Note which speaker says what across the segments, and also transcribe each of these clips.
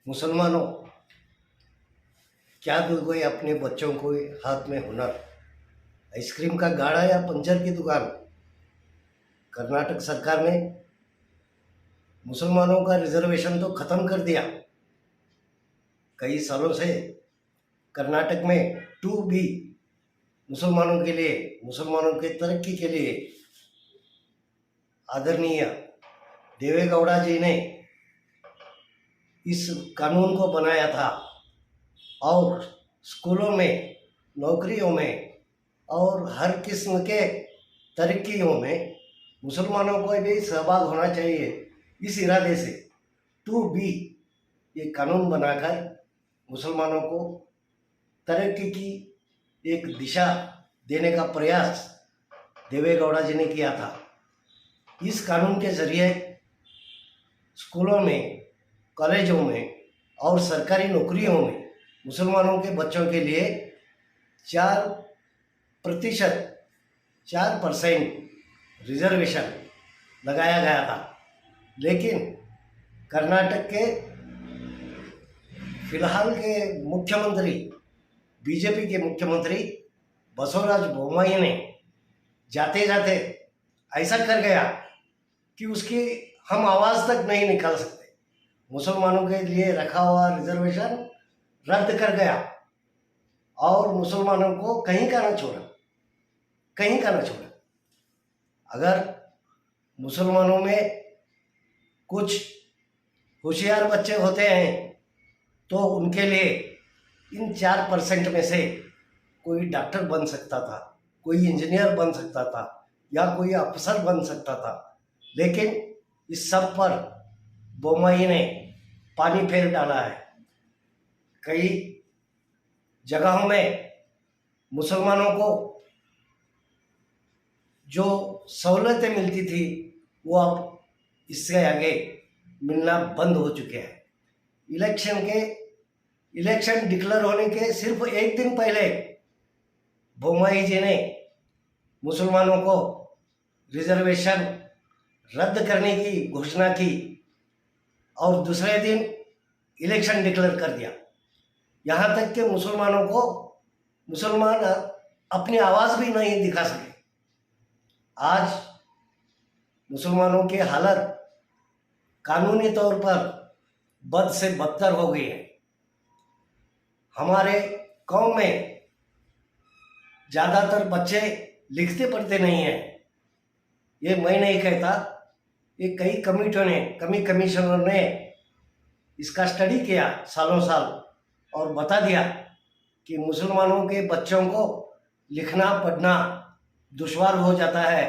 Speaker 1: मुसलमानों, क्या दोगे अपने बच्चों को हाथ में हुनर? आइसक्रीम का गाड़ा या पंचर की दुकान? कर्नाटक सरकार ने मुसलमानों का रिजर्वेशन तो खत्म कर दिया। कई सालों से कर्नाटक में टू बी मुसलमानों के लिए, मुसलमानों के तरक्की के लिए आदरणीय देवेगौड़ा जी ने इस कानून को बनाया था और स्कूलों में, नौकरियों में और हर किस्म के तरक्कियों में मुसलमानों को भी सहभाग होना चाहिए। इस इरादे से टू बी ये कानून बनाकर मुसलमानों को तरक्की की एक दिशा देने का प्रयास देवेगौड़ा जी ने किया था। इस कानून के जरिए स्कूलों में, कॉलेजों में और सरकारी नौकरियों में मुसलमानों के बच्चों के लिए 4% 4% रिजर्वेशन लगाया गया था। लेकिन कर्नाटक के फिलहाल के मुख्यमंत्री, बीजेपी के मुख्यमंत्री बसवराज बोम्मई ने जाते जाते ऐसा कर गया कि उसकी हम आवाज़ तक नहीं निकाल सकते। मुसलमानों के लिए रखा हुआ रिजर्वेशन रद्द कर गया और मुसलमानों को कहीं का ना छोड़ा, कहीं का ना छोड़ा। अगर मुसलमानों में कुछ होशियार बच्चे होते हैं तो उनके लिए इन 4% में से कोई डॉक्टर बन सकता था, कोई इंजीनियर बन सकता था या कोई अफसर बन सकता था। लेकिन इस सब पर बोम्मई ने पानी फेर डाला है। कई जगहों में मुसलमानों को जो सहूलतें मिलती थी वो अब इससे आगे मिलना बंद हो चुके हैं। इलेक्शन डिक्लेयर होने के सिर्फ एक दिन पहले बोम्मई जी ने मुसलमानों को रिजर्वेशन रद्द करने की घोषणा की और दूसरे दिन इलेक्शन डिक्लेयर कर दिया। यहाँ तक कि मुसलमान अपनी आवाज़ भी नहीं दिखा सके। आज मुसलमानों की हालत कानूनी तौर पर बद से बदतर हो गई है। हमारे कौम में ज़्यादातर बच्चे लिखते पढ़ते नहीं हैं। ये मैं नहीं कहता, ये कई कमीशनर ने इसका स्टडी किया सालों साल और बता दिया कि मुसलमानों के बच्चों को लिखना पढ़ना दुश्वार हो जाता है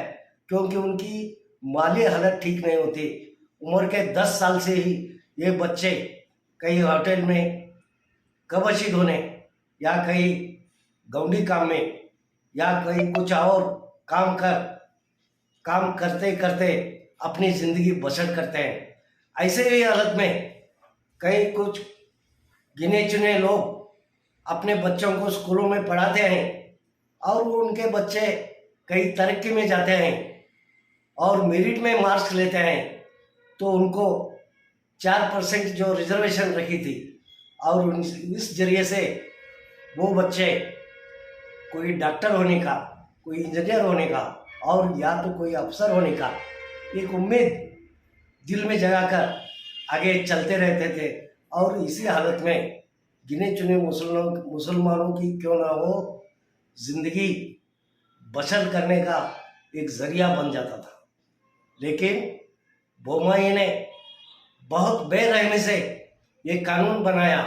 Speaker 1: क्योंकि उनकी माली हालत ठीक नहीं होती। उम्र के 10 साल से ही ये बच्चे कई होटल में कबशी धोने या कहीं गौंडी काम में या कहीं कुछ और काम करते करते अपनी ज़िंदगी बसर करते हैं। ऐसे ही हालत में कई कुछ गिने चुने लोग अपने बच्चों को स्कूलों में पढ़ाते हैं और वो उनके बच्चे कई तरक्की में जाते हैं और मेरिट में मार्क्स लेते हैं तो उनको 4% जो रिजर्वेशन रखी थी और इस जरिए से वो बच्चे कोई डॉक्टर होने का, कोई इंजीनियर होने का और या तो कोई अफसर होने का एक उम्मीद दिल में जगाकर आगे चलते रहते थे। और इसी हालत में गिने चुने मुसलमानों की क्यों ना हो जिंदगी बसर करने का एक जरिया बन जाता था। लेकिन बोम्मई ने बहुत बेरहमी से ये कानून बनाया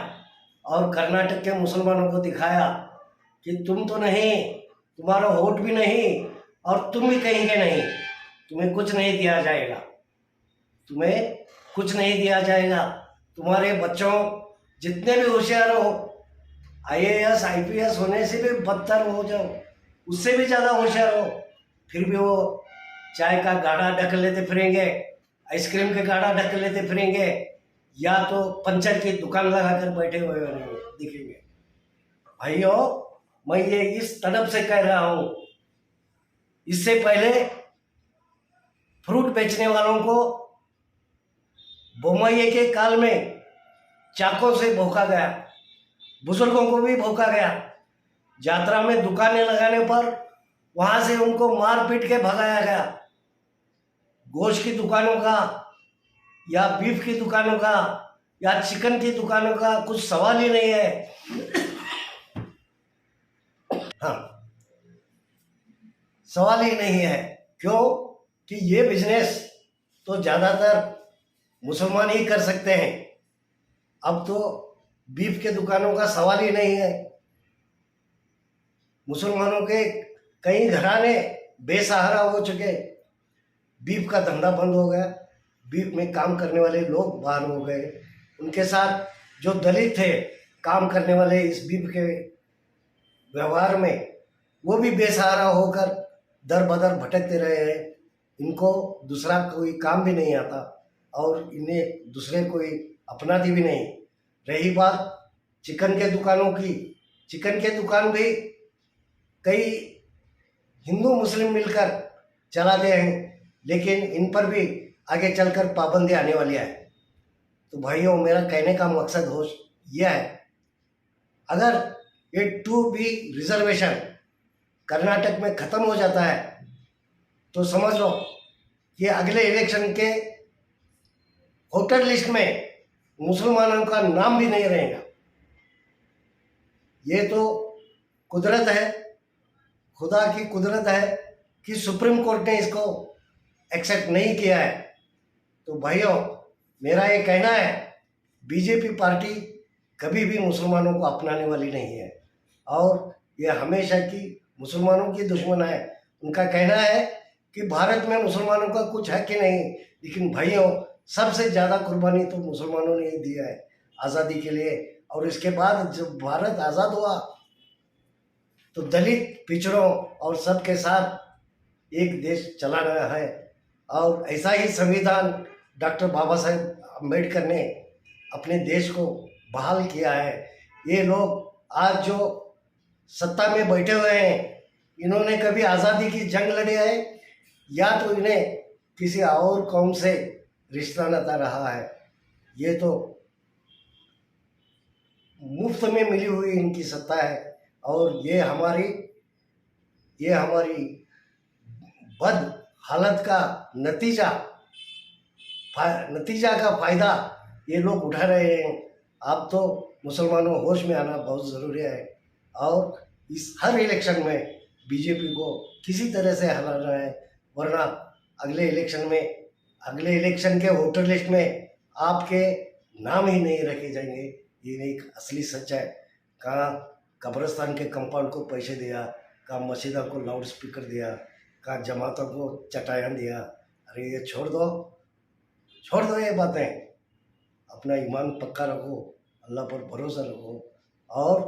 Speaker 1: और कर्नाटक के मुसलमानों को दिखाया कि तुम तो नहीं, तुम्हारा वोट भी नहीं और तुम भी कहेंगे नहीं, तुम्हें कुछ नहीं दिया जाएगा, तुम्हें कुछ नहीं दिया जाएगा। तुम्हारे बच्चों जितने भी होशियार हो, आईएएस आईपीएस होने से भी बदतर हो जाओ, उससे भी ज़्यादा होशियार हो, फिर भी वो चाय का गाढ़ा ढक लेते फिरेंगे, आइसक्रीम के गाढ़ा ढक लेते फिरेंगे या तो पंचर की दुकान लगाकर बैठे हुए दिखेंगे। भाइयों, मैं ये इस तलब से कह रहा हूँ, इससे पहले फ्रूट बेचने वालों को बोम्मई के काल में चाकों से भोंका गया, बुजुर्गों को भी भोंका गया। यात्रा में दुकानें लगाने पर वहां से उनको मार पीट के भगाया गया। गोश्त की दुकानों का या बीफ की दुकानों का या चिकन की दुकानों का कुछ सवाल ही नहीं है। हाँ, सवाल ही नहीं है। क्यों कि ये बिजनेस तो ज़्यादातर मुसलमान ही कर सकते हैं। अब तो बीफ के दुकानों का सवाल ही नहीं है। मुसलमानों के कई घराने बेसहारा हो चुके, बीफ का धंधा बंद हो गया, बीफ में काम करने वाले लोग बाहर हो गए, उनके साथ जो दलित थे काम करने वाले इस बीफ के व्यवहार में, वो भी बेसहारा होकर दर बदर भटकते रहे हैं। इनको दूसरा कोई काम भी नहीं आता और इन्हें दूसरे कोई अपनाती भी नहीं। रही बात चिकन के दुकानों की, चिकन के दुकान भी कई हिंदू मुस्लिम मिलकर चलाते हैं, लेकिन इन पर भी आगे चलकर पाबंदी आने वाली है। तो भाइयों, मेरा कहने का मकसद हो यह है, अगर ये 2B रिजर्वेशन कर्नाटक में ख़त्म हो जाता है तो समझ लो कि अगले इलेक्शन के वोटर लिस्ट में मुसलमानों का नाम भी नहीं रहेगा। ये तो कुदरत है, खुदा की कुदरत है कि सुप्रीम कोर्ट ने इसको एक्सेप्ट नहीं किया है। तो भाइयों, मेरा ये कहना है, बीजेपी पार्टी कभी भी मुसलमानों को अपनाने वाली नहीं है और ये हमेशा की मुसलमानों की दुश्मन है। उनका कहना है कि भारत में मुसलमानों का कुछ है कि नहीं, लेकिन भाइयों, सबसे ज़्यादा कुर्बानी तो मुसलमानों ने ही दिया है आज़ादी के लिए। और इसके बाद जब भारत आज़ाद हुआ तो दलित, पिछड़ों और सबके साथ एक देश चलाना है। और ऐसा ही संविधान डॉक्टर बाबा साहेब अम्बेडकर ने अपने देश को बहाल किया है। ये लोग आज जो सत्ता में बैठे हुए हैं, इन्होंने कभी आज़ादी की जंग लड़ी है या तो इन्हें किसी और कौम से रिश्ता नाता रहा है। ये तो मुफ्त में मिली हुई इनकी सत्ता है और ये हमारी बद हालत का नतीजा का फायदा ये लोग उठा रहे हैं। अब तो मुसलमानों होश में आना बहुत ज़रूरी है और इस हर इलेक्शन में बीजेपी को किसी तरह से हराना है, वरना अगले इलेक्शन के वोटर लिस्ट में आपके नाम ही नहीं रखे जाएंगे। ये एक असली सच है। कहाँ कब्रिस्तान के कंपाउंड को पैसे दिया, कहाँ मस्जिदों को लाउड स्पीकर दिया, कहाँ जमातों को चटाइयाँ दिया। अरे ये छोड़ दो ये बातें। अपना ईमान पक्का रखो, अल्लाह पर भरोसा रखो और